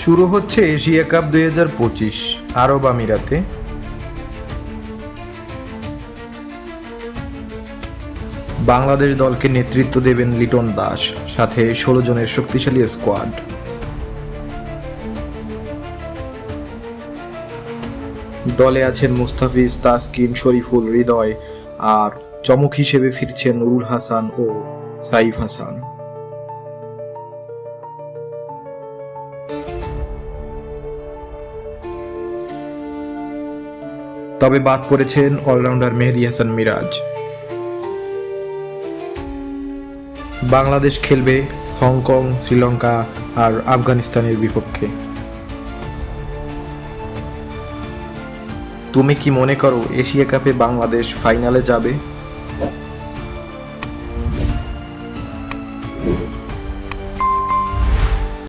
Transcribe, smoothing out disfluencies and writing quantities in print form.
শুরু হচ্ছে Asia cup 2025 আরব আমিরাতে। বাংলাদেশ দলকে নেতৃত্ব দেবেন লিটন দাস, সাথে 16 জনের শক্তিশালী স্কোয়াড। দলে আছেন মুস্তাফিজ, তাসকিন, শরীফুল, হৃদয়, আর চমক হিসেবে ফিরছেন নুরুল হাসান ও সাইফ হাসান। তবে বাদ পড়েছেন অলরাউন্ডার মেহেদী হাসান মিরাজ। বাংলাদেশ খেলবে হংকং, শ্রীলঙ্কা আর আফগানিস্তানের বিপক্ষে। তুমি কি মনে করো এশিয়া কাপে বাংলাদেশ ফাইনালে যাবে?